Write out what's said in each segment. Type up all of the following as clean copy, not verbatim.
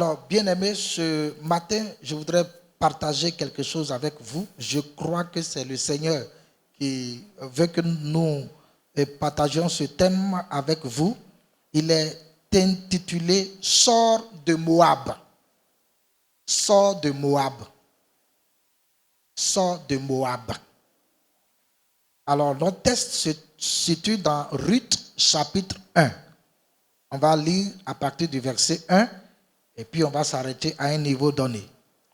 Alors, bien-aimés, ce matin, je voudrais partager quelque chose avec vous. Je crois que c'est le Seigneur qui veut que nous partagions ce thème avec vous. Il est intitulé « Sors de Moab ». Sors de Moab. Sors de Moab. Alors, notre texte se situe dans Ruth, chapitre 1. On va lire à partir du verset 1 et puis on va s'arrêter à un niveau donné.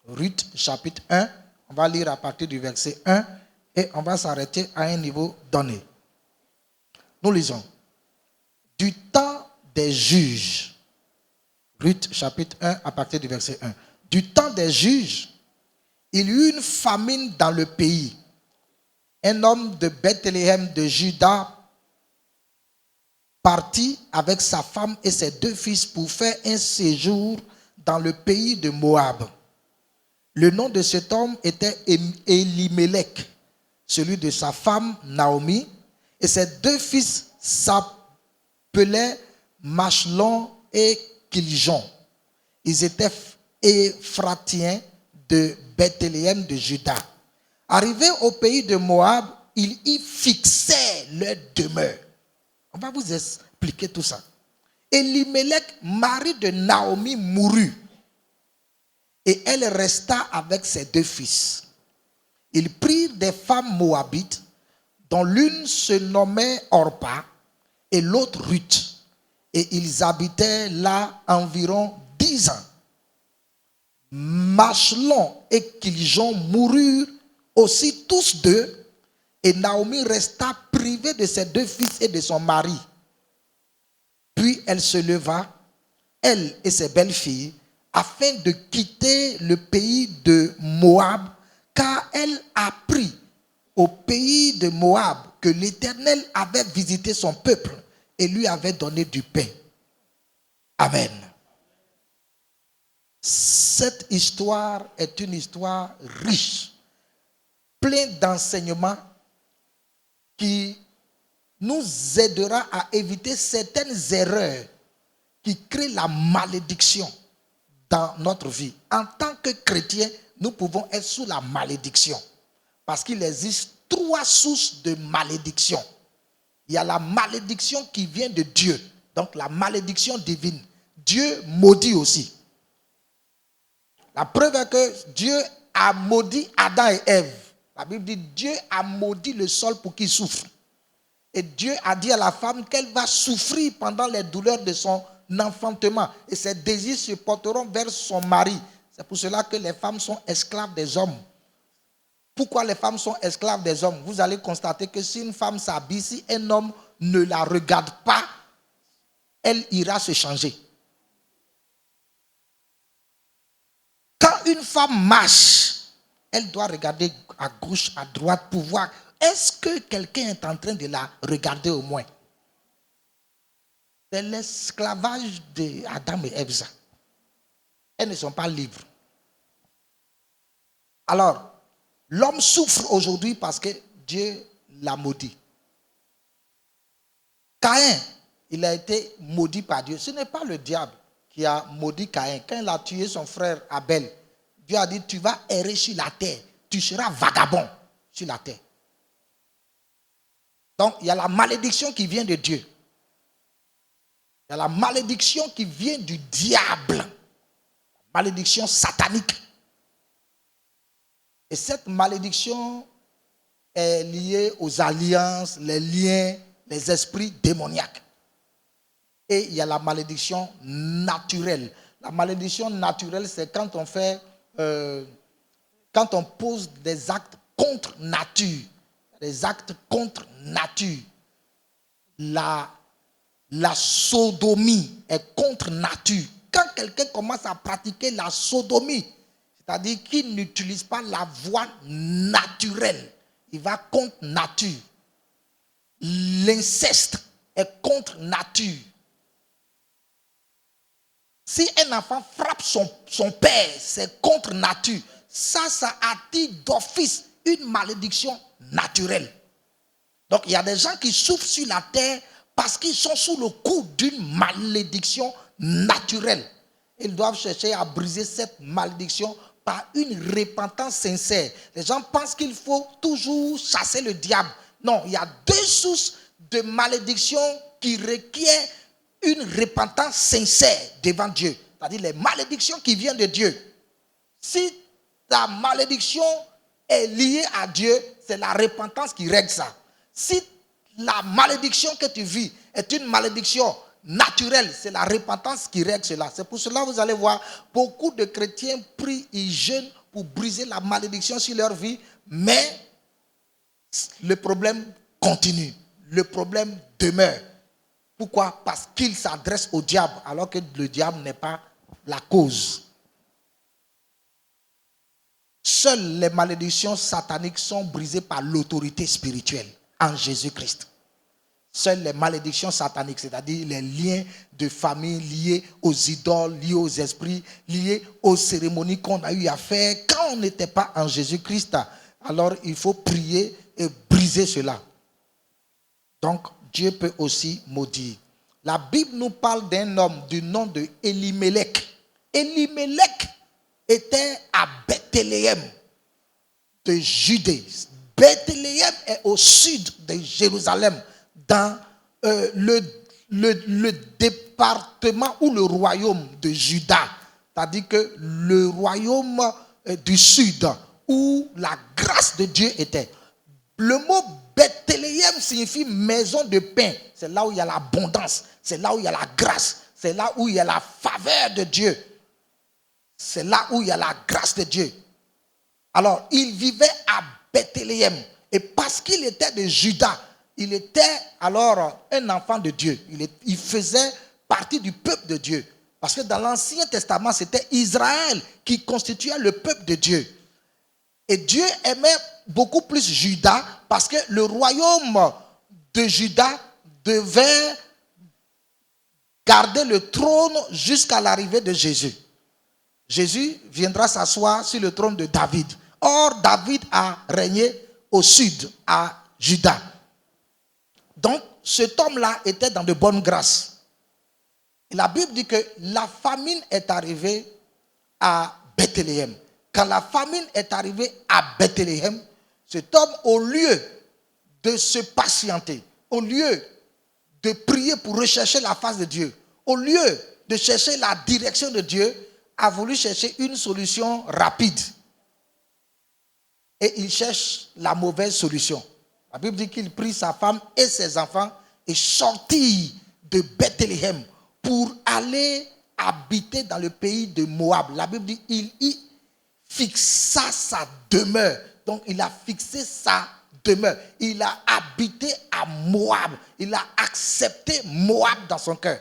Ruth, chapitre 1, on va lire à partir du verset 1 et on va s'arrêter à un niveau donné. Nous lisons. Du temps des juges. Ruth, chapitre 1, à partir du verset 1. Du temps des juges, il y eut une famine dans le pays. Un homme de Bethléem de Juda partit avec sa femme et ses 2 fils pour faire un séjour dans le pays de Moab. Le nom de cet homme était Elimelech, celui de sa femme Naomi, et ses 2 fils s'appelaient Machlon et Kiljon. Ils étaient Éphratiens de Bethléem de Juda. Arrivés au pays de Moab, ils y fixaient leur demeure. On va vous expliquer tout ça. Elimelech, mari de Naomi, mourut. Et elle resta avec ses 2 fils. Ils prirent des femmes moabites, dont l'une se nommait Orpa et l'autre Ruth. Et ils habitaient là environ 10 ans. Machlon et Kiljon moururent aussi tous 2. Et Naomi resta privée de ses 2 fils et de son mari. Puis elle se leva, elle et ses belles-filles, afin de quitter le pays de Moab, car elle apprit au pays de Moab que l'Éternel avait visité son peuple et lui avait donné du pain. Amen. Cette histoire est une histoire riche, pleine d'enseignements qui nous aidera à éviter certaines erreurs qui créent la malédiction dans notre vie. En tant que chrétiens, nous pouvons être sous la malédiction. Parce qu'il existe 3 sources de malédiction. Il y a la malédiction qui vient de Dieu. Donc la malédiction divine. Dieu maudit aussi. La preuve est que Dieu a maudit Adam et Ève. La Bible dit Dieu a maudit le sol pour qu'il souffre. Et Dieu a dit à la femme qu'elle va souffrir pendant les douleurs de son enfantement. Et ses désirs se porteront vers son mari. C'est pour cela que les femmes sont esclaves des hommes. Pourquoi les femmes sont esclaves des hommes? Vous allez constater que si une femme s'habille, si un homme ne la regarde pas, elle ira se changer. Quand une femme marche, elle doit regarder à gauche, à droite pour voir est-ce que quelqu'un est en train de la regarder au moins. C'est l'esclavage d'Adam et Ève. Elles ne sont pas libres. Alors, l'homme souffre aujourd'hui parce que Dieu l'a maudit. Caïn, il a été maudit par Dieu. Ce n'est pas le diable qui a maudit Caïn. Quand il a tué son frère Abel, Dieu a dit, tu vas errer sur la terre. Tu seras vagabond sur la terre. Donc, il y a la malédiction qui vient de Dieu. Il y a la malédiction qui vient du diable. La malédiction satanique. Et cette malédiction est liée aux alliances, les liens, les esprits démoniaques. Et il y a la malédiction naturelle. La malédiction naturelle, c'est quand on fait, quand on pose des actes contre nature. Des actes contre nature. La sodomie est contre nature. Quand quelqu'un commence à pratiquer la sodomie, c'est-à-dire qu'il n'utilise pas la voie naturelle, il va contre nature. L'inceste est contre nature. Si un enfant frappe son père, c'est contre nature. Ça attire d'office une malédiction naturelle. Donc il y a des gens qui souffrent sur la terre parce qu'ils sont sous le coup d'une malédiction naturelle. ils doivent chercher à briser cette malédiction par une repentance sincère. Les gens pensent qu'il faut toujours chasser le diable. Non, il y a deux sources de malédiction qui requièrent une repentance sincère devant Dieu. C'est-à-dire les malédictions qui viennent de Dieu. Si ta malédiction est liée à Dieu, c'est la repentance qui règle ça. Si la malédiction que tu vis est une malédiction naturelle, c'est la repentance qui règle cela. C'est pour cela que vous allez voir beaucoup de chrétiens prient et jeûnent pour briser la malédiction sur leur vie, mais le problème continue, le problème demeure. Pourquoi? Parce qu'ils s'adressent au diable alors que le diable n'est pas la cause. Seules les malédictions sataniques sont brisées par l'autorité spirituelle en Jésus-Christ. Seules les malédictions sataniques, c'est-à-dire les liens de famille liés aux idoles, liés aux esprits, liés aux cérémonies qu'on a eu à faire quand on n'était pas en Jésus-Christ. Alors il faut prier et briser cela. Donc Dieu peut aussi maudire. La Bible nous parle d'un homme du nom de Elimelech. Elimelech était à Bethléem de Judée. Bethléem est au sud de Jérusalem, dans le département ou le royaume de Juda. C'est-à-dire que le royaume du sud, où la grâce de Dieu était. Le mot Bethléem signifie maison de pain. C'est là où il y a l'abondance. C'est là où il y a la grâce. C'est là où il y a la faveur de Dieu. C'est là où il y a la grâce de Dieu. Alors, il vivait à Bethléem. Et parce qu'il était de Juda, il était alors un enfant de Dieu. Il faisait partie du peuple de Dieu. Parce que dans l'Ancien Testament, c'était Israël qui constituait le peuple de Dieu. Et Dieu aimait beaucoup plus Juda parce que le royaume de Juda devait garder le trône jusqu'à l'arrivée de Jésus. Jésus viendra s'asseoir sur le trône de David. Or, David a régné au sud, à Juda. Donc, cet homme-là était dans de bonnes grâces. Et la Bible dit que la famine est arrivée à Bethléem. Quand la famine est arrivée à Bethléem, cet homme, au lieu de se patienter, au lieu de prier pour rechercher la face de Dieu, au lieu de chercher la direction de Dieu, a voulu chercher une solution rapide. Et il cherche la mauvaise solution. La Bible dit qu'il prit sa femme et ses enfants et sortit de Bethléem pour aller habiter dans le pays de Moab. La Bible dit qu'il y fixa sa demeure. Donc il a fixé sa demeure. Il a habité à Moab. Il a accepté Moab dans son cœur.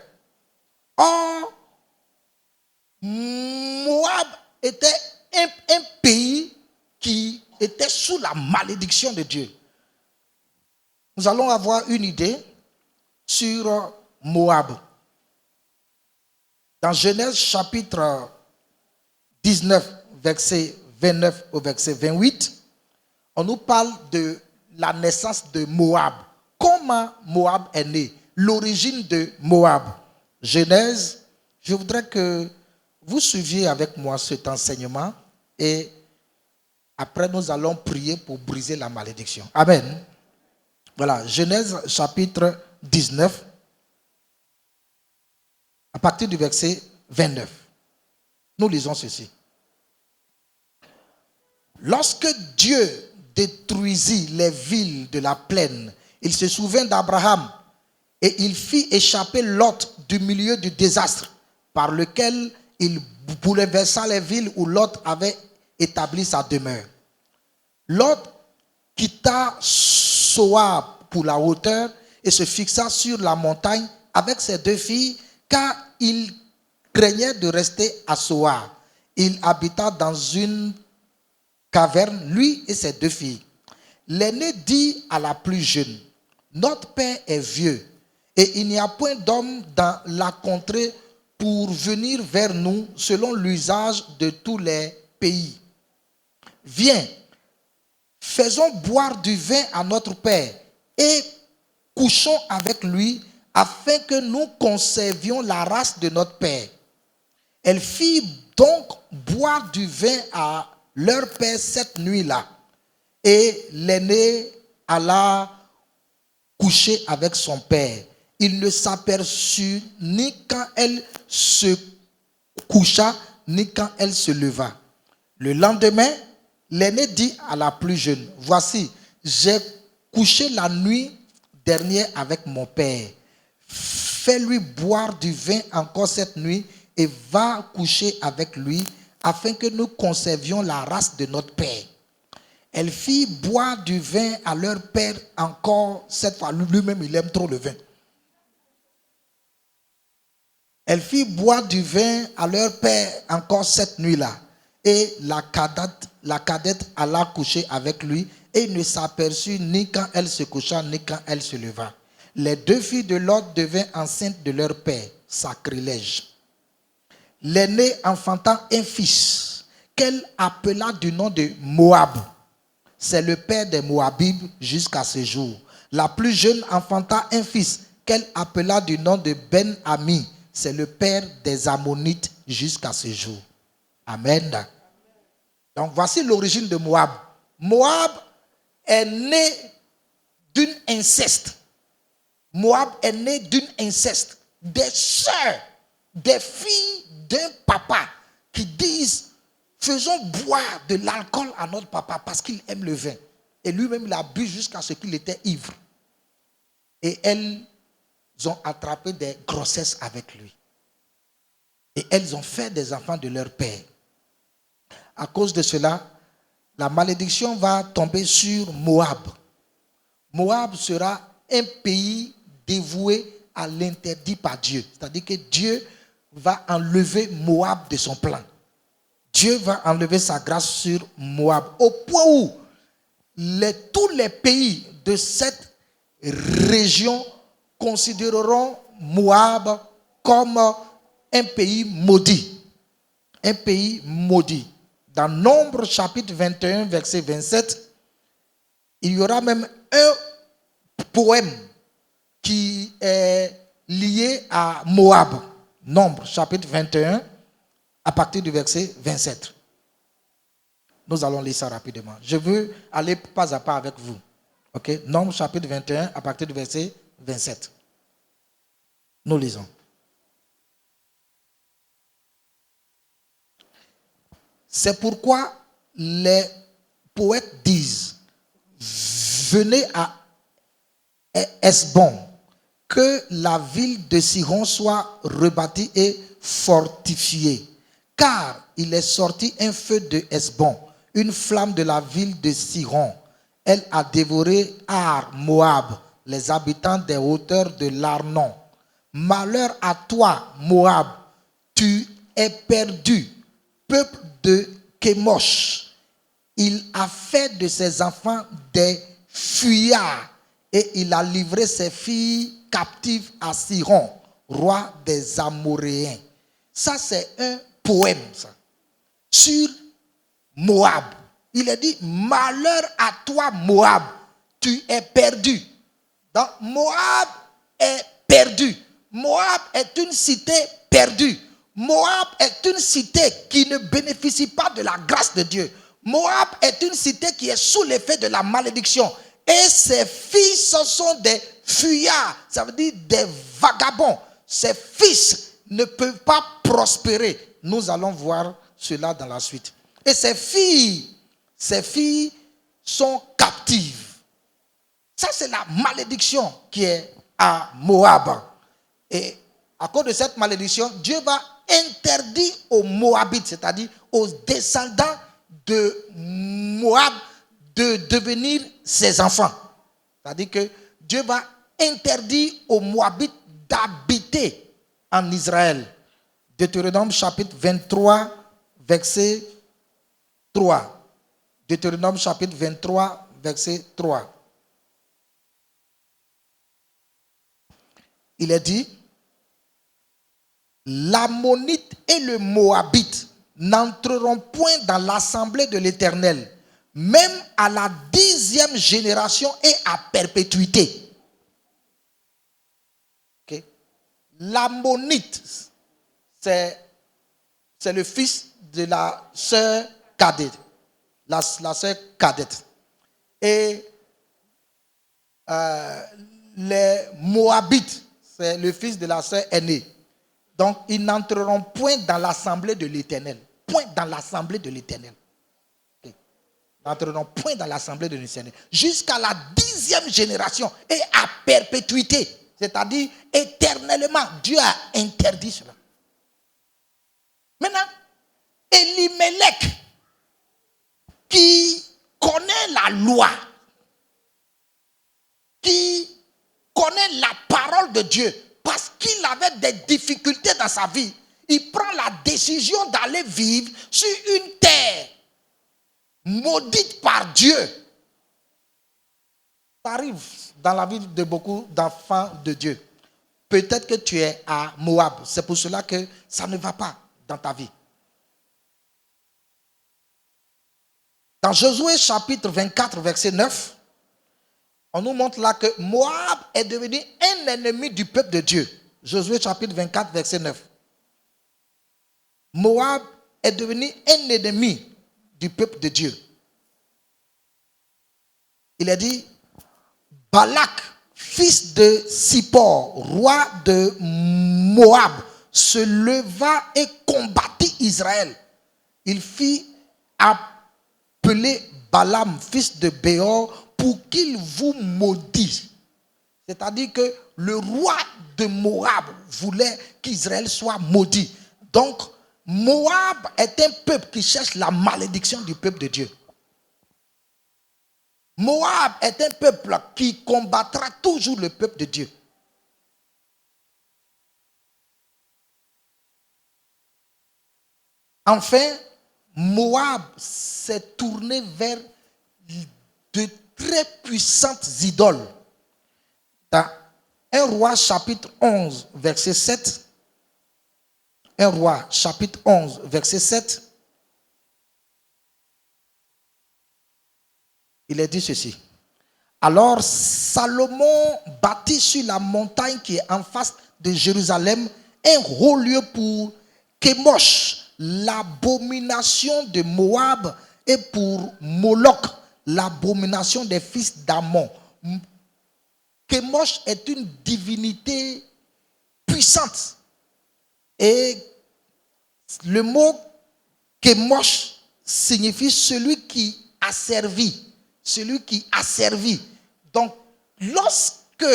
Or, Moab était un pays qui était sous la malédiction de Dieu. Nous allons avoir une idée sur Moab. Dans Genèse chapitre 19, verset 29 au verset 28, on nous parle de la naissance de Moab. Comment Moab est né? L'origine de Moab. Genèse, je voudrais que vous suiviez avec moi cet enseignement et après nous allons prier pour briser la malédiction. Amen. Voilà, Genèse chapitre 19, à partir du verset 29. Nous lisons ceci. Lorsque Dieu détruisit les villes de la plaine, il se souvint d'Abraham et il fit échapper Lot du milieu du désastre par lequel il bouleversa les villes où Lot avait établi sa demeure. Lot quitta Soar pour la hauteur et se fixa sur la montagne avec ses deux filles car il craignait de rester à Soar. Il habita dans une caverne, lui et ses deux filles. L'aîné dit à la plus jeune, « Notre père est vieux et il n'y a point d'homme dans la contrée pour venir vers nous selon l'usage de tous les pays. Viens, faisons boire du vin à notre père et couchons avec lui afin que nous conservions la race de notre père. Elle fit donc boire du vin à leur père cette nuit-là. Et l'aîné alla coucher avec son père. Il ne s'aperçut ni quand elle se coucha, ni quand elle se leva. Le lendemain, l'aîné dit à la plus jeune, voici, j'ai couché la nuit dernière avec mon père. Fais-lui boire du vin encore cette nuit et va coucher avec lui afin que nous conservions la race de notre père. Elle fit boire du vin à leur père encore cette fois. Lui-même, il aime trop le vin. Elle fit boire du vin à leur père encore cette nuit-là. Et la cadette alla coucher avec lui et il ne s'aperçut ni quand elle se coucha ni quand elle se leva. Les deux filles de Lot devinrent enceintes de leur père. Sacrilège. L'aînée enfanta un fils qu'elle appela du nom de Moab. C'est le père des Moabites jusqu'à ce jour. La plus jeune enfanta un fils qu'elle appela du nom de Ben-Ami. C'est le père des Ammonites jusqu'à ce jour. Amen. Donc voici l'origine de Moab. Moab est né d'une inceste. Moab est né d'une inceste. Des sœurs, des filles d'un papa qui disent faisons boire de l'alcool à notre papa parce qu'il aime le vin. Et lui-même, il a bu jusqu'à ce qu'il était ivre. Et elles ont attrapé des grossesses avec lui. Et elles ont fait des enfants de leur père. À cause de cela, la malédiction va tomber sur Moab. Moab sera un pays dévoué à l'interdit par Dieu. C'est-à-dire que Dieu va enlever Moab de son plan. Dieu va enlever sa grâce sur Moab. Au point où tous les pays de cette région considéreront Moab comme un pays maudit. Un pays maudit. Dans Nombre chapitre 21, verset 27, il y aura même un poème qui est lié à Moab. Nombre chapitre 21, à partir du verset 27. Nous allons lire ça rapidement. Je veux aller pas à pas avec vous. Ok? Nombre chapitre 21, à partir du verset 27. Nous lisons. C'est pourquoi les poètes disent, venez à Hesbon, que la ville de Sihon soit rebâtie et fortifiée. Car il est sorti un feu de Hesbon, une flamme de la ville de Sihon. Elle a dévoré Ar, Moab, les habitants des hauteurs de l'Arnon. Malheur à toi, Moab, tu es perdu, peuple de Kémosh. Il a fait de ses enfants des fuyards et il a livré ses filles captives à Sihon, roi des Amoréens. Ça, c'est un poème, ça, sur Moab. Il est dit, malheur à toi, Moab, tu es perdu. Donc, Moab est perdu. Moab est une cité perdue. Moab est une cité qui ne bénéficie pas de la grâce de Dieu. Moab est une cité qui est sous l'effet de la malédiction. Et ses fils sont des fuyards, ça veut dire des vagabonds. Ses fils ne peuvent pas prospérer. Nous allons voir cela dans la suite. Et ses filles sont captives. Ça, c'est la malédiction qui est à Moab. Et à cause de cette malédiction, Dieu va interdire aux Moabites, c'est-à-dire aux descendants de Moab, de devenir ses enfants. C'est-à-dire que Dieu va interdire aux Moabites d'habiter en Israël. Deutéronome chapitre 23, verset 3. Deutéronome chapitre 23, verset 3. Il est dit, l'Ammonite et le Moabite n'entreront point dans l'assemblée de l'Éternel, même à la 10e génération et à perpétuité. Okay. L'Ammonite, c'est c'est le fils de la sœur cadette. La sœur cadette. Et les Moabites, c'est le fils de la sœur aînée. Donc, ils n'entreront point dans l'assemblée de l'Éternel. Point dans l'assemblée de l'Éternel. Okay. Ils n'entreront point dans l'assemblée de l'Éternel. Jusqu'à la 10e génération et à perpétuité. C'est-à-dire, éternellement, Dieu a interdit cela. Maintenant, Elimelech, qui connaît la loi, qui connaît la parole de Dieu, parce qu'il avait des difficultés dans sa vie, il prend la décision d'aller vivre sur une terre maudite par Dieu. Ça arrive dans la vie de beaucoup d'enfants de Dieu. Peut-être que tu es à Moab. C'est pour cela que ça ne va pas dans ta vie. Dans Josué chapitre 24, verset 9, on nous montre là que Moab est devenu un ennemi du peuple de Dieu. Josué chapitre 24, verset 9. Moab est devenu un ennemi du peuple de Dieu. Il a dit, Balak, fils de Sippor, roi de Moab, se leva et combattit Israël. Il fit appeler Balaam, fils de Béor, pour qu'il vous maudit. C'est-à-dire que le roi de Moab voulait qu'Israël soit maudit. Donc, Moab est un peuple qui cherche la malédiction du peuple de Dieu. Moab est un peuple qui combattra toujours le peuple de Dieu. Enfin, Moab s'est tourné vers de très puissantes idoles. Dans 1 Roi chapitre 11, verset 7. 1 Roi chapitre 11, verset 7. Il est dit ceci. Alors Salomon bâtit sur la montagne qui est en face de Jérusalem un haut lieu pour Kémosh, l'abomination de Moab, et pour Moloch, l'abomination des fils d'Ammon. Kémosh est une divinité puissante. Et le mot Kémosh signifie celui qui a servi. Celui qui a servi. Donc, lorsque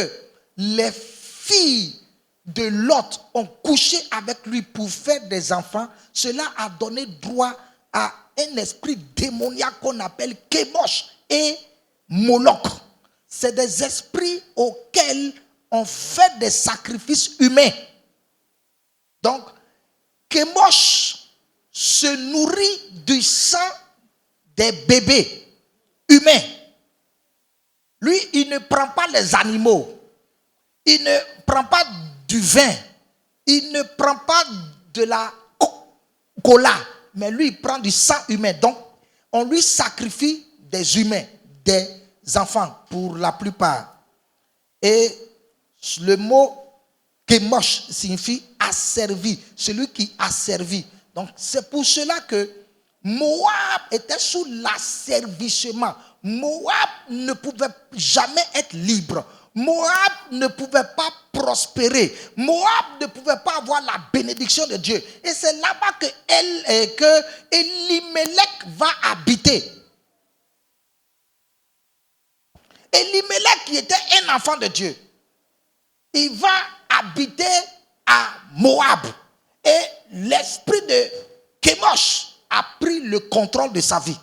les filles de Lot ont couché avec lui pour faire des enfants, cela a donné droit à un esprit démoniaque qu'on appelle Kémosh et Moloch. C'est des esprits auxquels on fait des sacrifices humains. Donc, Kémosh se nourrit du sang des bébés humains. Lui, il ne prend pas les animaux. Il ne prend pas du vin. Il ne prend pas de la cola. Mais lui, il prend du sang humain. Donc, on lui sacrifie des humains, des enfants, pour la plupart. Et le mot Kémosh signifie asservi. Celui qui a servi. Donc, c'est pour cela que Moab était sous l'asservissement. Moab ne pouvait jamais être libre. Moab ne pouvait pas prospérer. Moab ne pouvait pas avoir la bénédiction de Dieu. Et c'est là-bas que Elimelech va habiter. Elimelech, qui était un enfant de Dieu, il va habiter à Moab. Et l'esprit de Kémosh a pris le contrôle de sa vie.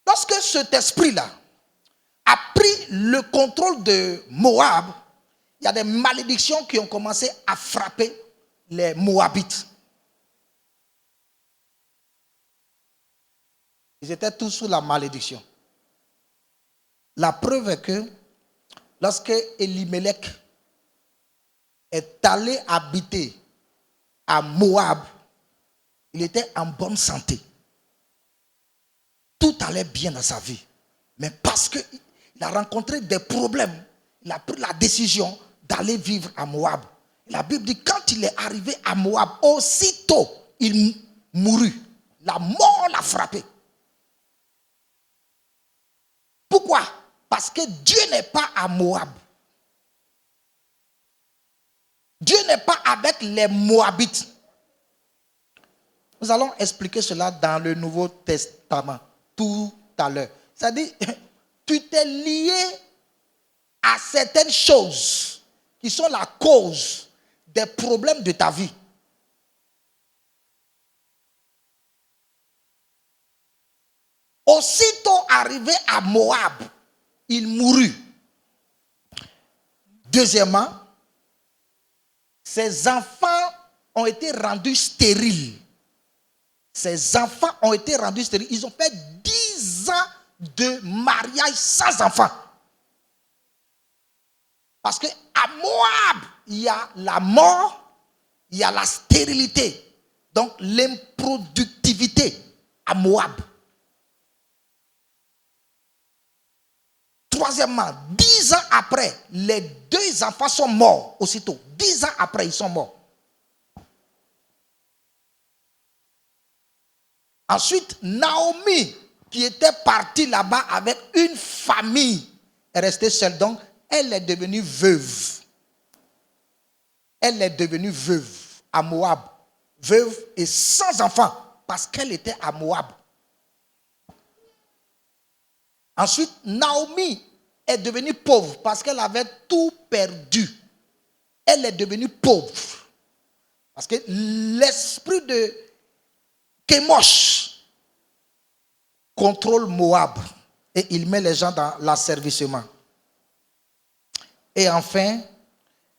Lorsque cet esprit-là a pris le contrôle de Moab, il y a des malédictions qui ont commencé à frapper les Moabites. Ils étaient tous sous la malédiction. La preuve est que lorsque Elimelech est allé habiter à Moab, il était en bonne santé. Tout allait bien dans sa vie. Mais parce qu'il a rencontré des problèmes, il a pris la décision d'aller vivre à Moab. La Bible dit quand il est arrivé à Moab, aussitôt il mourut. La mort l'a frappé. Pourquoi? Parce que Dieu n'est pas à Moab. Dieu n'est pas avec les Moabites. Nous allons expliquer cela dans le Nouveau Testament tout à l'heure. C'est-à-dire, tu t'es lié à certaines choses qui sont la cause des problèmes de ta vie. Aussitôt arrivé à Moab, il mourut. Deuxièmement, ses enfants ont été rendus stériles. Ses enfants ont été rendus stériles. Ils ont fait 10 ans de mariage sans enfants. Parce qu'à Moab, il y a la mort, il y a la stérilité. Donc l'improductivité à Moab. Troisièmement, 10 ans après, les 2 enfants sont morts aussitôt. 10 ans après, ils sont morts. Ensuite, Naomi, qui était partie là-bas avec une famille, est restée seule. Donc, elle est devenue veuve. Elle est devenue veuve à Moab. Veuve et sans enfant, parce qu'elle était à Moab. Ensuite, Naomi est devenue pauvre parce qu'elle avait tout perdu. Elle est devenue pauvre. Parce que l'esprit de Kémosh contrôle Moab et il met les gens dans l'asservissement. Et enfin,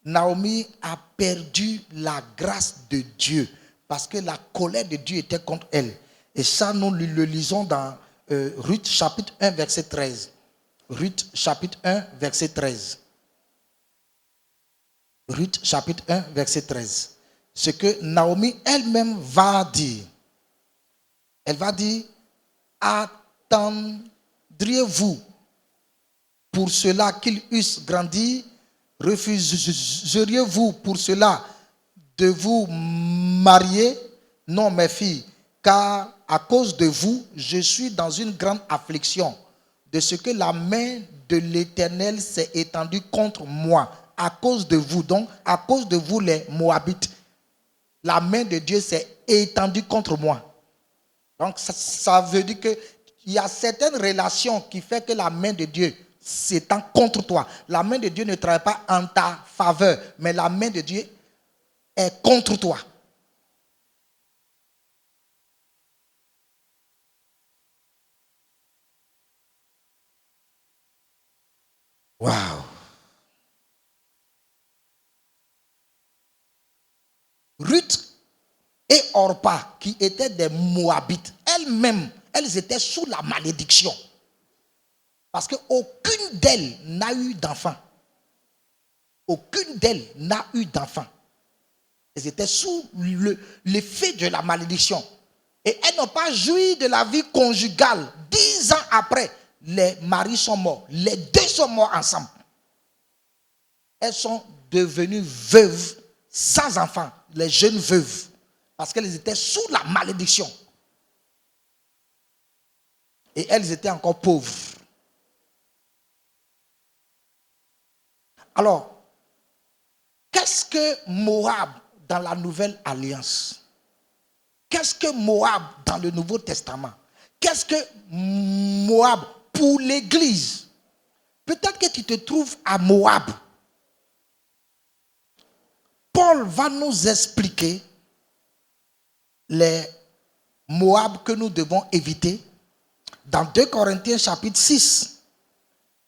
Naomi a perdu la grâce de Dieu parce que la colère de Dieu était contre elle. Et ça, nous le lisons dans Ruth chapitre 1, verset 13. Ruth chapitre 1, verset 13. Ruth chapitre 1, verset 13. Ce que Naomi elle-même va dire. Elle va dire, attendriez-vous pour cela qu'ils eussent grandi? Refuseriez-vous pour cela de vous marier? Non, mes filles, car à cause de vous, je suis dans une grande affliction de ce que la main de l'Éternel s'est étendue contre moi. À cause de vous, donc à cause de vous les Moabites, la main de Dieu s'est étendue contre moi. Donc ça veut dire qu'il y a certaines relations qui font que la main de Dieu s'étend contre toi. La main de Dieu ne travaille pas en ta faveur, mais la main de Dieu est contre toi. Waouh! Ruth et Orpa, qui étaient des Moabites, elles-mêmes, elles étaient sous la malédiction. Parce qu'aucune d'elles n'a eu d'enfant. Aucune d'elles n'a eu d'enfant. Elles étaient sous l'effet de la malédiction. Et elles n'ont pas joui de la vie conjugale. 10 ans après, les maris sont morts. Les 2 sont morts ensemble. Elles sont devenues veuves sans enfants. Les jeunes veuves. Parce qu'elles étaient sous la malédiction. Et elles étaient encore pauvres. Alors, qu'est-ce que Moab dans la Nouvelle Alliance? Qu'est-ce que Moab dans le Nouveau Testament? Qu'est-ce que Moab pour l'Église? Peut-être que tu te trouves à Moab. Paul va nous expliquer les Moab que nous devons éviter dans 2 Corinthiens chapitre 6,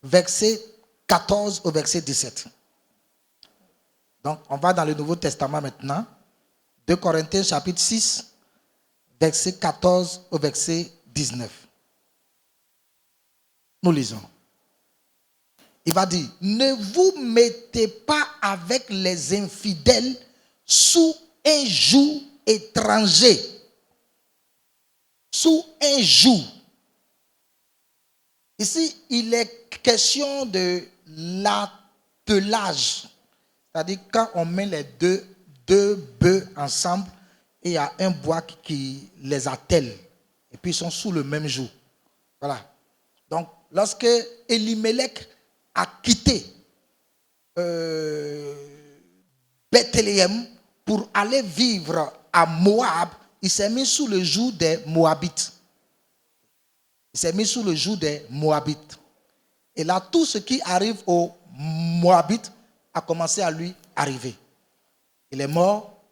verset 14 au verset 17. Donc, on va dans le Nouveau Testament maintenant. 2 Corinthiens chapitre 6, verset 14 au verset 19. Nous lisons. Il va dire, ne vous mettez pas avec les infidèles sous un joug étranger. Sous un joug. Ici, il est question de l'attelage. C'est-à-dire quand on met les deux bœufs ensemble, et il y a un bois qui les attelle. Et puis ils sont sous le même joug. Voilà. Donc, lorsque Elimelech a quitté Bethléem pour aller vivre à Moab, il s'est mis sous le joug des Moabites. Il s'est mis sous le joug des Moabites. Et là, tout ce qui arrive aux Moabites a commencé à lui arriver. Il est mort,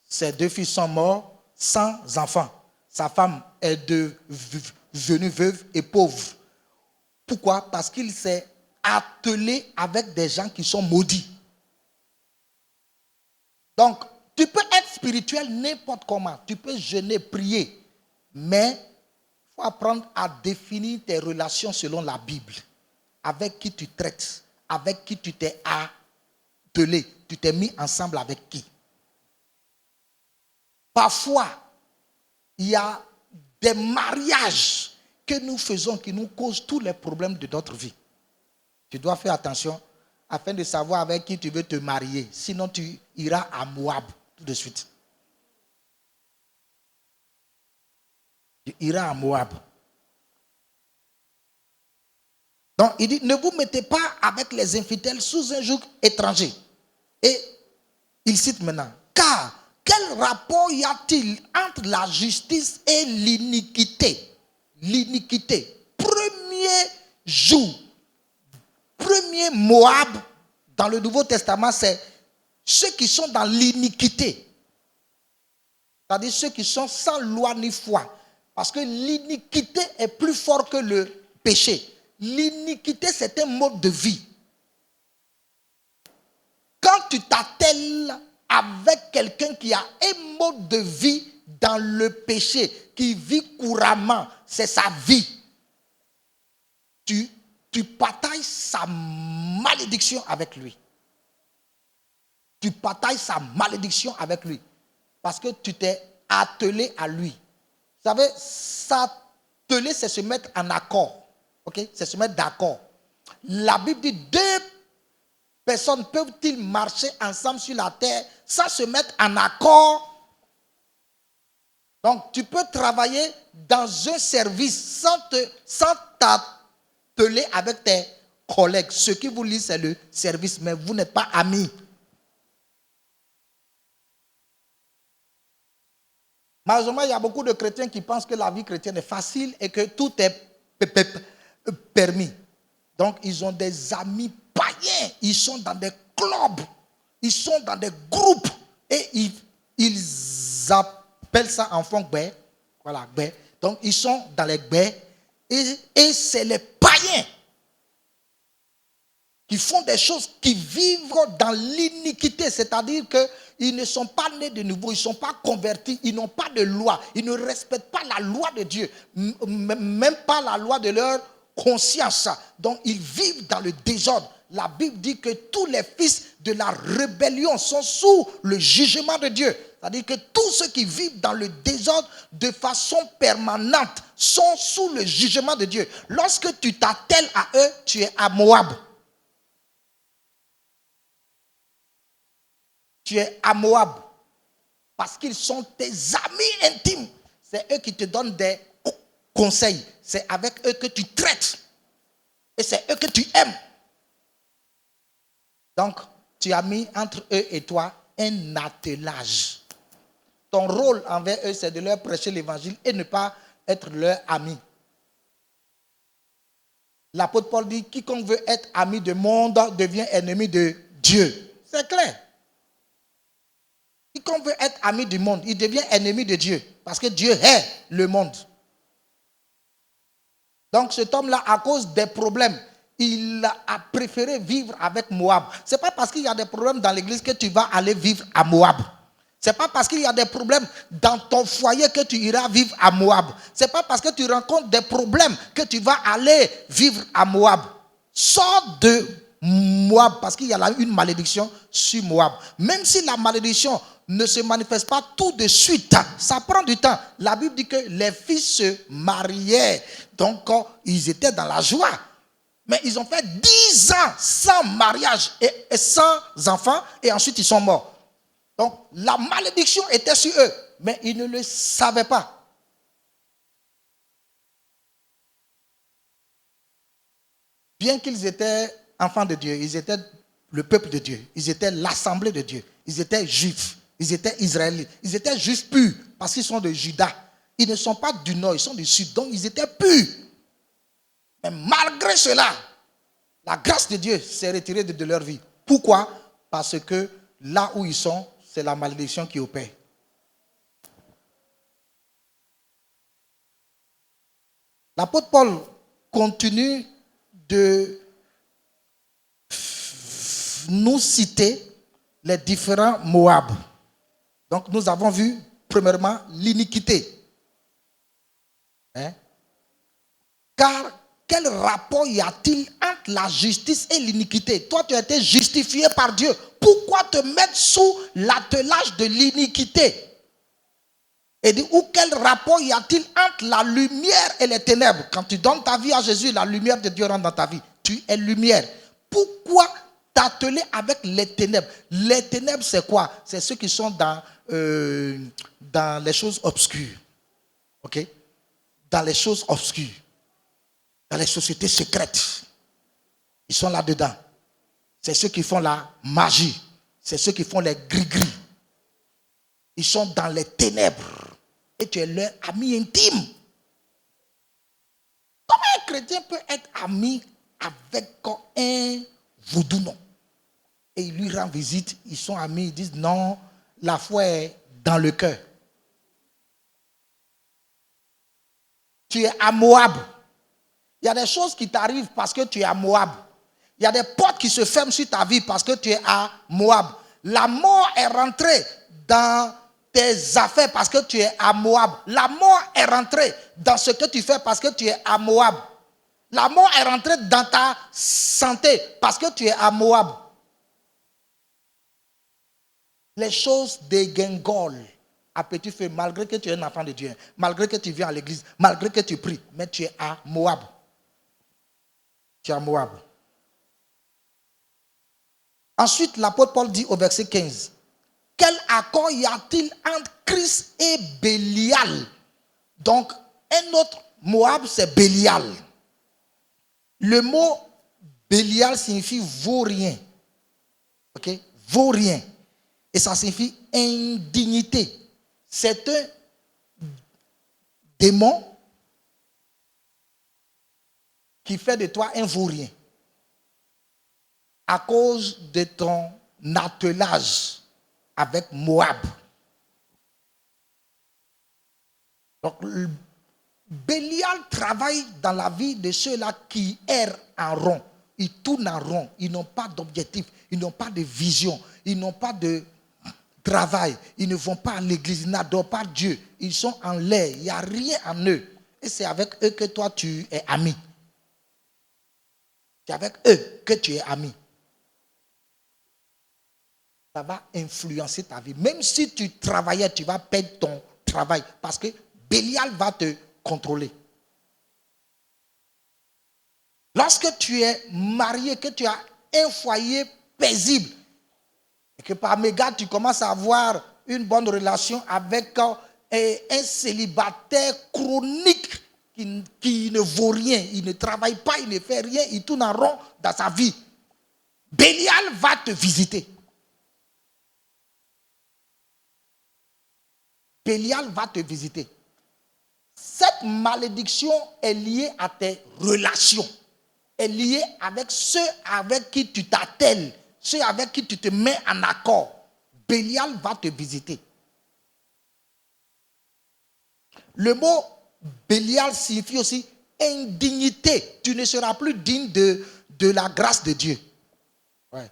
ses 2 fils sont morts sans enfant. Sa femme est devenue veuve et pauvre. Pourquoi? Parce qu'il s'est attelé avec des gens qui sont maudits. Donc, tu peux être spirituel n'importe comment. Tu peux jeûner, prier. Mais il faut apprendre à définir tes relations selon la Bible. Avec qui tu traites, avec qui tu t'es attelé, tu t'es mis ensemble avec qui. Parfois, il y a des mariages que nous faisons qui nous causent tous les problèmes de notre vie. Tu dois faire attention afin de savoir avec qui tu veux te marier. Sinon, tu iras à Moab tout de suite. Tu iras à Moab. Donc, il dit, ne vous mettez pas avec les infidèles sous un joug étranger. Et il cite maintenant, car quel rapport y a-t-il entre la justice et l'iniquité? L'iniquité. Premier joug, premier Moab dans le Nouveau Testament, c'est ceux qui sont dans l'iniquité. C'est-à-dire ceux qui sont sans loi ni foi. Parce que l'iniquité est plus fort que le péché. L'iniquité, c'est un mode de vie. Quand tu t'attelles avec quelqu'un qui a un mode de vie dans le péché, qui vit couramment, c'est sa vie, tu partages sa malédiction avec lui. Tu partages sa malédiction avec lui. Parce que tu t'es attelé à lui. Vous savez, s'atteler, c'est se mettre en accord. Ok? C'est se mettre d'accord. La Bible dit 2 personnes peuvent-ils marcher ensemble sur la terre sans se mettre en accord? Donc, tu peux travailler dans un service sans t'atteler avec tes collègues. Ce qui vous lie, c'est le service, mais vous n'êtes pas amis. Malheureusement, il y a beaucoup de chrétiens qui pensent que la vie chrétienne est facile et que tout est permis. Donc, ils ont des amis païens. Ils sont dans des clubs. Ils sont dans des groupes. Et ils appellent ça en fond gbé. Voilà, gbé. Donc, ils sont dans les gbé. Et c'est les païens qui font des choses, qui vivent dans l'iniquité. C'est-à-dire qu'ils ne sont pas nés de nouveau. Ils ne sont pas convertis. Ils n'ont pas de loi. Ils ne respectent pas la loi de Dieu. Même pas la loi de leur conscience. Donc, ils vivent dans le désordre. La Bible dit que tous les fils de la rébellion sont sous le jugement de Dieu. C'est-à-dire que tous ceux qui vivent dans le désordre de façon permanente sont sous le jugement de Dieu. Lorsque tu t'attelles à eux, tu es à Moab. Tu es à Moab. Parce qu'ils sont tes amis intimes. C'est eux qui te donnent des conseils. C'est avec eux que tu traites. Et c'est eux que tu aimes. Donc, tu as mis entre eux et toi un attelage. Ton rôle envers eux, c'est de leur prêcher l'évangile et ne pas être leur ami. L'apôtre Paul dit, quiconque veut être ami du monde devient ennemi de Dieu. C'est clair. Quiconque veut être ami du monde, il devient ennemi de Dieu. Parce que Dieu hait le monde. Donc cet homme-là, à cause des problèmes, il a préféré vivre avec Moab. Ce n'est pas parce qu'il y a des problèmes dans l'église que tu vas aller vivre à Moab. Ce n'est pas parce qu'il y a des problèmes dans ton foyer que tu iras vivre à Moab. Ce n'est pas parce que tu rencontres des problèmes que tu vas aller vivre à Moab. Sors de Moab parce qu'il y a une malédiction sur Moab. Même si la malédiction ne se manifeste pas tout de suite, ça prend du temps. La Bible dit que les fils se mariaient. Donc, ils étaient dans la joie. Mais ils ont fait 10 ans sans mariage et sans enfants, et ensuite ils sont morts. Donc la malédiction était sur eux, mais ils ne le savaient pas. Bien qu'ils étaient enfants de Dieu, ils étaient le peuple de Dieu, ils étaient l'assemblée de Dieu, ils étaient juifs, ils étaient israélites, ils étaient juste purs parce qu'ils sont de Juda. Ils ne sont pas du nord, ils sont du sud, donc ils étaient purs. Mais malgré cela, la grâce de Dieu s'est retirée de leur vie. Pourquoi? Parce que là où ils sont, c'est la malédiction qui opère. L'apôtre Paul continue de nous citer les différents Moab. Donc nous avons vu premièrement l'iniquité. Car quel rapport y a-t-il entre la justice et l'iniquité? Toi, tu as été justifié par Dieu. Pourquoi te mettre sous l'attelage de l'iniquité? Et dit, ou quel rapport y a-t-il entre la lumière et les ténèbres? Quand tu donnes ta vie à Jésus, la lumière de Dieu rentre dans ta vie. Tu es lumière. Pourquoi t'atteler avec les ténèbres? Les ténèbres, c'est quoi? C'est ceux qui sont dans les choses obscures. Ok? Dans les choses obscures. Dans les sociétés secrètes. Ils sont là-dedans. C'est ceux qui font la magie. C'est ceux qui font les gris-gris. Ils sont dans les ténèbres. Et tu es leur ami intime. Comment un chrétien peut être ami avec un vaudou, non? Et il lui rend visite, ils sont amis, ils disent non, la foi est dans le cœur. Tu es à Moab. Il y a des choses qui t'arrivent parce que tu es à Moab. Il y a des portes qui se ferment sur ta vie parce que tu es à Moab. La mort est rentrée dans tes affaires parce que tu es à Moab. La mort est rentrée dans ce que tu fais parce que tu es à Moab. La mort est rentrée dans ta santé parce que tu es à Moab. Les choses dégringolent à petit feu, malgré que tu es un enfant de Dieu, malgré que tu viens à l'église, malgré que tu pries, mais tu es à Moab. Tu es à Moab. Ensuite, l'apôtre Paul dit au verset 15, quel accord y a-t-il entre Christ et Bélial? Donc, un autre Moab, c'est Bélial. Le mot Bélial signifie vaurien. Ok? Vaurien. Et ça signifie indignité. C'est un démon qui fait de toi un vaurien à cause de ton attelage avec Moab. Donc, Bélial travaille dans la vie de ceux-là qui errent en rond. Ils tournent en rond. Ils n'ont pas d'objectif. Ils n'ont pas de vision. Ils n'ont pas de travail. Ils ne vont pas à l'église. Ils n'adorent pas Dieu. Ils sont en l'air. Il n'y a rien en eux. Et c'est avec eux que toi, tu es ami. C'est avec eux que tu es ami. Ça va influencer ta vie. Même si tu travaillais, tu vas perdre ton travail. Parce que Bélial va te contrôler. Lorsque tu es marié, que tu as un foyer paisible, et que par mégarde, tu commences à avoir une bonne relation avec un célibataire chronique qui ne vaut rien, il ne travaille pas, il ne fait rien, il tourne en rond dans sa vie. Bélial va te visiter. Bélial va te visiter. Cette malédiction est liée à tes relations, est liée avec ceux avec qui tu t'attelles, ceux avec qui tu te mets en accord. Bélial va te visiter. Le mot Bélial signifie aussi indignité. Tu ne seras plus digne de la grâce de Dieu. Ouais.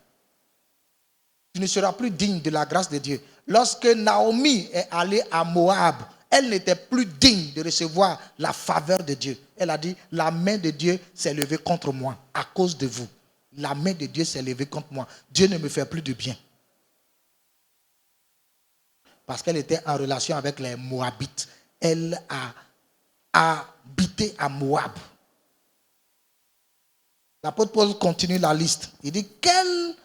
Tu ne seras plus digne de la grâce de Dieu. Lorsque Naomi est allée à Moab, elle n'était plus digne de recevoir la faveur de Dieu. Elle a dit, la main de Dieu s'est levée contre moi à cause de vous. La main de Dieu s'est levée contre moi. Dieu ne me fait plus de bien. Parce qu'elle était en relation avec les Moabites. Elle a habité à Moab. L'apôtre Paul continue la liste. Il dit, quelle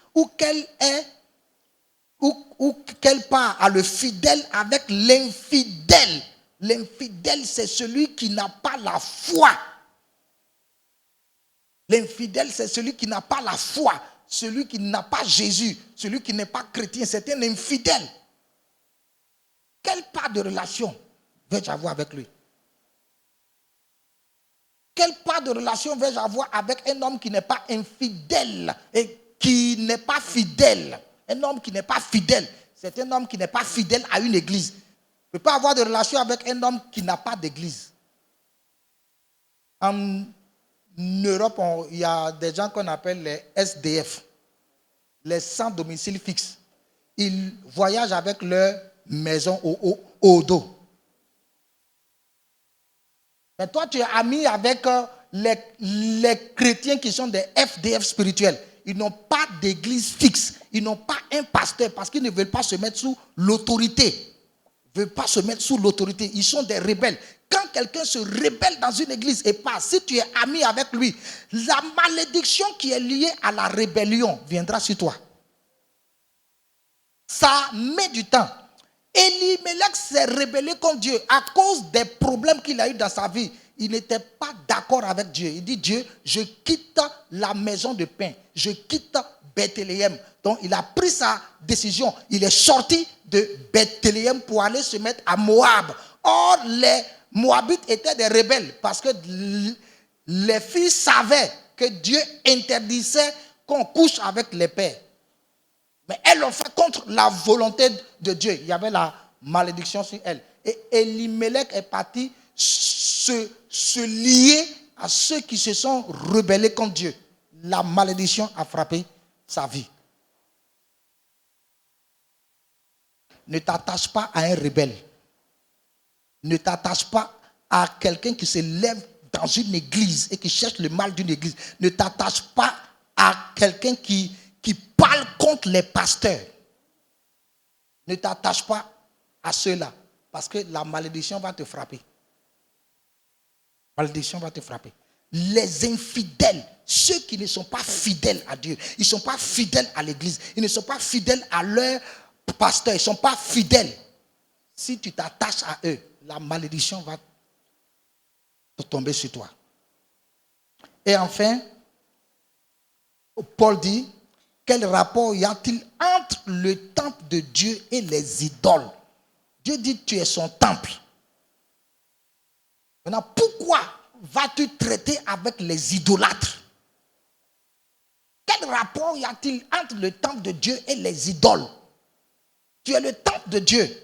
part a le fidèle avec l'infidèle. L'infidèle, c'est celui qui n'a pas la foi. L'infidèle, c'est celui qui n'a pas la foi, celui qui n'a pas Jésus, celui qui n'est pas chrétien, c'est un infidèle. Quelle part de relation vais-je avoir avec lui? Quelle part de relation vais-je avoir avec un homme qui n'est pas infidèle et qui n'est pas fidèle? Un homme qui n'est pas fidèle, c'est un homme qui n'est pas fidèle à une église. Je ne peux pas avoir de relation avec un homme qui n'a pas d'église. En Europe, il y a des gens qu'on appelle les SDF, les sans domicile fixe. Ils voyagent avec leur maison au dos. Mais toi, tu es ami avec les chrétiens qui sont des FDF spirituels. Ils n'ont pas d'église fixe. Ils n'ont pas un pasteur parce qu'ils ne veulent pas se mettre sous l'autorité. Ils ne veulent pas se mettre sous l'autorité. Ils sont des rebelles. Quand quelqu'un se rébelle dans une église et passe, si tu es ami avec lui, la malédiction qui est liée à la rébellion viendra sur toi. Ça met du temps. Elimelech s'est rébellé contre Dieu à cause des problèmes qu'il a eu dans sa vie. Il n'était pas d'accord avec Dieu. Il dit, Dieu, je quitte la maison de pain. Je quitte Bethléem. Donc, il a pris sa décision. Il est sorti de Bethléem pour aller se mettre à Moab. Or, les Moabites étaient des rebelles parce que les filles savaient que Dieu interdisait qu'on couche avec les pères. Mais elles l'ont fait contre la volonté de Dieu. Il y avait la malédiction sur elles. Et Elimelech est parti se lier à ceux qui se sont rebellés contre Dieu. La malédiction a frappé sa vie. Ne t'attache pas à un rebelle. Ne t'attache pas à quelqu'un qui se lève dans une église et qui cherche le mal d'une église. Ne t'attache pas à quelqu'un qui parle contre les pasteurs. Ne t'attache pas à ceux-là parce que la malédiction va te frapper. Malédiction va te frapper. Les infidèles, ceux qui ne sont pas fidèles à Dieu, ils ne sont pas fidèles à l'église, ils ne sont pas fidèles à leur pasteur, ils ne sont pas fidèles. Si tu t'attaches à eux, la malédiction va te tomber sur toi. Et enfin, Paul dit, quel rapport y a-t-il entre le temple de Dieu et les idoles? Dieu dit, tu es son temple. Maintenant, pourquoi vas-tu traiter avec les idolâtres? Quel rapport y a-t-il entre le temple de Dieu et les idoles? Tu es le temple de Dieu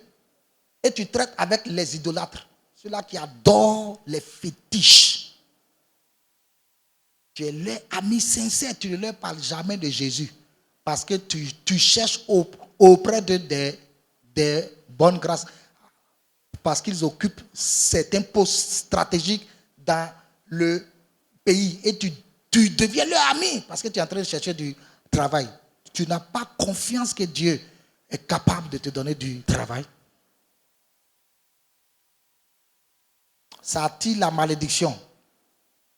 et tu traites avec les idolâtres, ceux-là qui adorent les fétiches. Tu es leur ami sincère, tu ne leur parles jamais de Jésus parce que tu cherches auprès d'eux des bonnes grâces parce qu'ils occupent certains postes stratégiques dans le pays et tu deviens leur ami parce que tu es en train de chercher du travail. Tu n'as pas confiance que Dieu est capable de te donner du travail. Ça attire la malédiction.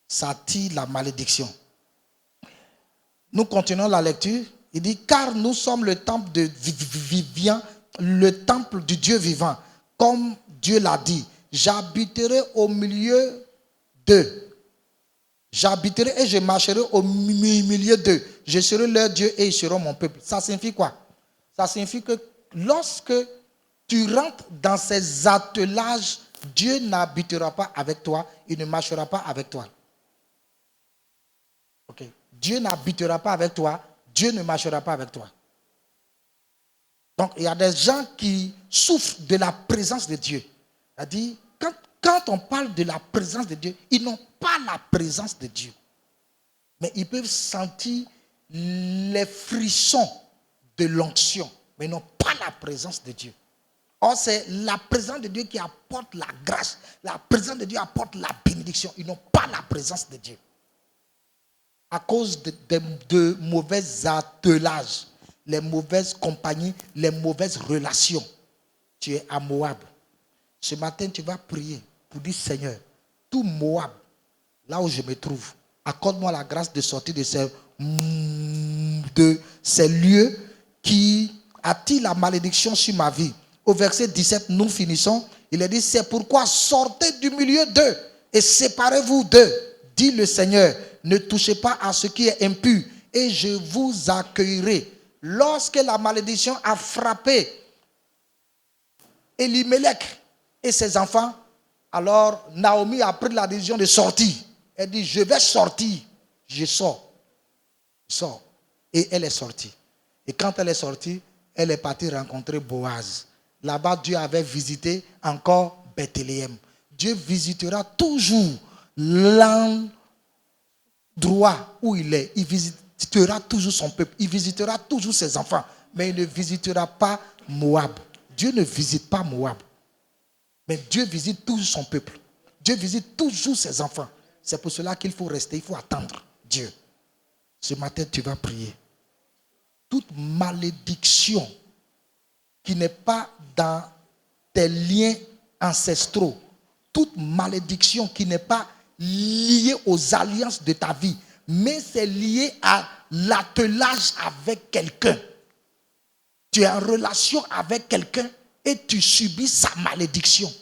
Ça attire la malédiction. Nous continuons la lecture. Il dit, car nous sommes le temple de vivant, le temple du Dieu vivant. Comme Dieu l'a dit, j'habiterai au milieu d'eux. J'habiterai et je marcherai au milieu d'eux. Je serai leur Dieu et ils seront mon peuple. Ça signifie quoi? Ça signifie que lorsque tu rentres dans ces attelages, Dieu n'habitera pas avec toi, il ne marchera pas avec toi. Ok. Dieu n'habitera pas avec toi, Dieu ne marchera pas avec toi. Donc, il y a des gens qui souffrent de la présence de Dieu. C'est-à-dire, quand on parle de la présence de Dieu, ils n'ont pas la présence de Dieu. Mais ils peuvent sentir les frissons de l'onction, mais ils n'ont pas la présence de Dieu. Or, c'est la présence de Dieu qui apporte la grâce. La présence de Dieu apporte la bénédiction. Ils n'ont pas la présence de Dieu. À cause de mauvais attelages, les mauvaises compagnies, les mauvaises relations. Tu es à Moab. Ce matin, tu vas prier pour dire, Seigneur, tout Moab, là où je me trouve, accorde-moi la grâce de sortir de ces lieux qui attirent la malédiction sur ma vie. Au verset 17, nous finissons. Il est dit, c'est pourquoi sortez du milieu d'eux et séparez-vous d'eux, dit le Seigneur. Ne touchez pas à ce qui est impur et je vous accueillerai. Lorsque la malédiction a frappé Elimelech et ses enfants, alors Naomi a pris la décision de sortir. Elle dit, je vais sortir. Je sors. Sors. Et elle est sortie. Et quand elle est sortie, elle est partie rencontrer Boaz. Là-bas, Dieu avait visité encore Bethléem. Dieu visitera toujours l'endroit où il est. Il visitera toujours son peuple. Il visitera toujours ses enfants. Mais il ne visitera pas Moab. Dieu ne visite pas Moab. Mais Dieu visite toujours son peuple. Dieu visite toujours ses enfants. C'est pour cela qu'il faut rester, il faut attendre Dieu. Ce matin, tu vas prier. Toute malédiction qui n'est pas dans tes liens ancestraux, toute malédiction qui n'est pas liée aux alliances de ta vie, mais c'est lié à l'attelage avec quelqu'un. Tu es en relation avec quelqu'un et tu subis sa malédiction.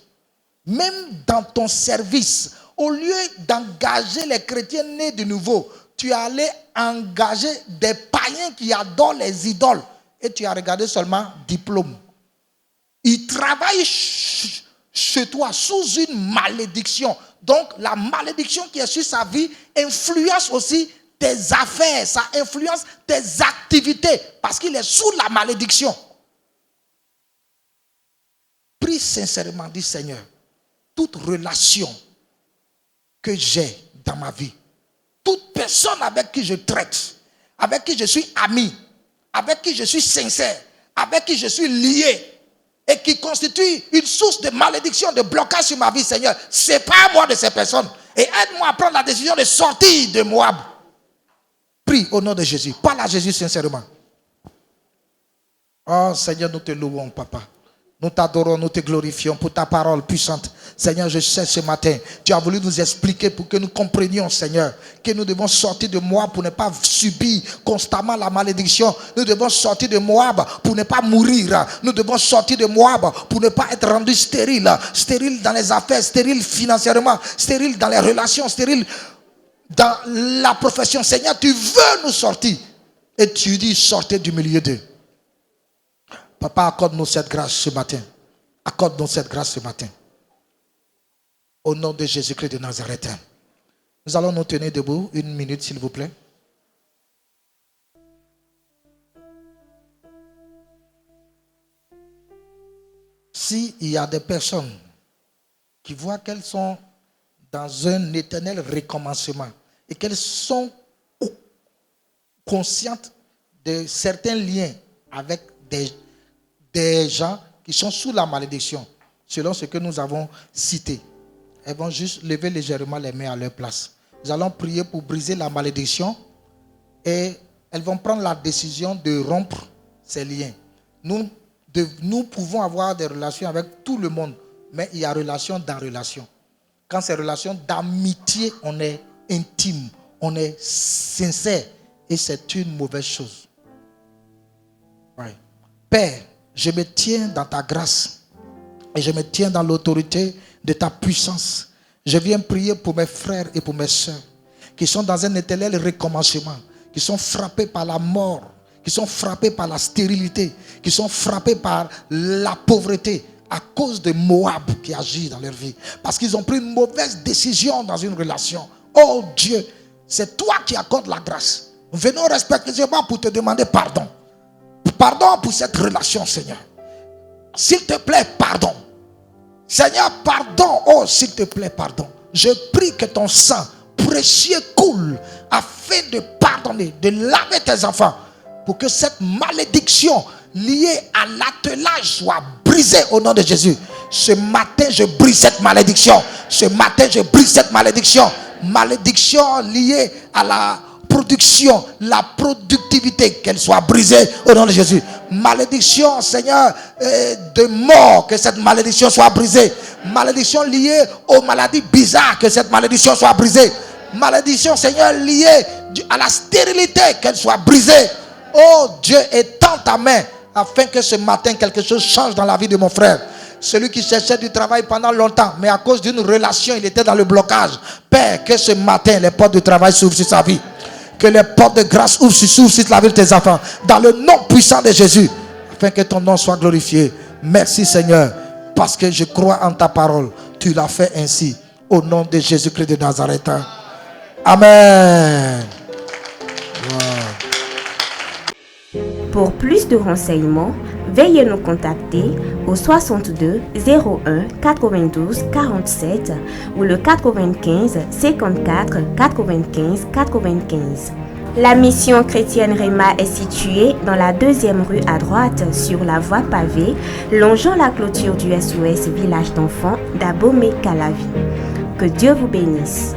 Même dans ton service, au lieu d'engager les chrétiens nés de nouveau, tu es allé engager des païens qui adorent les idoles et tu as regardé seulement diplôme. Ils travaillent chez toi sous une malédiction. Donc la malédiction qui est sur sa vie influence aussi tes affaires, ça influence tes activités parce qu'il est sous la malédiction. Prie sincèrement, dis Seigneur, toute relation que j'ai dans ma vie, toute personne avec qui je traite, avec qui je suis ami, avec qui je suis sincère, avec qui je suis lié et qui constitue une source de malédiction, de blocage sur ma vie, Seigneur, sépare-moi de ces personnes et aide-moi à prendre la décision de sortir de Moab. Prie au nom de Jésus. Parle à Jésus sincèrement. Oh Seigneur, nous te louons, Papa. Nous t'adorons, nous te glorifions pour ta parole puissante. Seigneur, je sais ce matin, tu as voulu nous expliquer pour que nous comprenions, Seigneur, que nous devons sortir de Moab pour ne pas subir constamment la malédiction. Nous devons sortir de Moab pour ne pas mourir. Nous devons sortir de Moab pour ne pas être rendu stérile. Stérile dans les affaires, stérile financièrement, stérile dans les relations, stérile dans la profession. Seigneur, tu veux nous sortir. Et tu dis, sortez du milieu d'eux. Papa, accorde-nous cette grâce ce matin. Accorde-nous cette grâce ce matin. Au nom de Jésus-Christ de Nazareth. Nous allons nous tenir debout 1 minute, s'il vous plaît. S'il y a des personnes qui voient qu'elles sont dans un éternel recommencement et qu'elles sont conscientes de certains liens avec des gens qui sont sous la malédiction, selon ce que nous avons cité, elles vont juste lever légèrement les mains à leur place. Nous allons prier pour briser la malédiction et elles vont prendre la décision de rompre ces liens. Nous pouvons avoir des relations avec tout le monde, mais il y a relation dans relation. Quand c'est relation d'amitié, on est intime, on est sincère et c'est une mauvaise chose. Ouais. Père, je me tiens dans ta grâce et je me tiens dans l'autorité de ta puissance. Je viens prier pour mes frères et pour mes soeurs qui sont dans un éternel recommencement, qui sont frappés par la mort, qui sont frappés par la stérilité, qui sont frappés par la pauvreté à cause de Moab qui agit dans leur vie. Parce qu'ils ont pris une mauvaise décision dans une relation. Oh Dieu, c'est toi qui accordes la grâce. Venons respectueusement pour te demander pardon. Pardon pour cette relation, Seigneur. S'il te plaît, pardon. Seigneur, pardon. Oh, s'il te plaît, pardon. Je prie que ton sang précieux coule afin de pardonner, de laver tes enfants pour que cette malédiction liée à l'attelage soit brisée au nom de Jésus. Ce matin, je brise cette malédiction. Ce matin, je brise cette malédiction. Malédiction liée à la production, la productivité, qu'elle soit brisée au nom de Jésus. Malédiction, Seigneur, de mort, que cette malédiction soit brisée. Malédiction liée aux maladies bizarres, que cette malédiction soit brisée. malédiction, Seigneur, liée à la stérilité, qu'elle soit brisée. Oh Dieu, étends ta main afin que ce matin quelque chose change dans la vie de mon frère. Celui qui cherchait du travail pendant longtemps, mais à cause d'une relation, il était dans le blocage. Père, que ce matin, les portes de travail s'ouvrent sur sa vie. Que les portes de grâce s'ouvrent sur la vie de tes enfants. Dans le nom puissant de Jésus. Afin que ton nom soit glorifié. Merci Seigneur. Parce que je crois en ta parole. Tu l'as fait ainsi. Au nom de Jésus-Christ de Nazareth. Amen. Pour plus de renseignements, veuillez nous contacter au 62 01 92 47 ou le 95 54 95 95. La mission chrétienne Réma est située dans la 2e rue à droite sur la voie pavée, longeant la clôture du SOS Village d'enfants d'Abomey-Calavi. Que Dieu vous bénisse.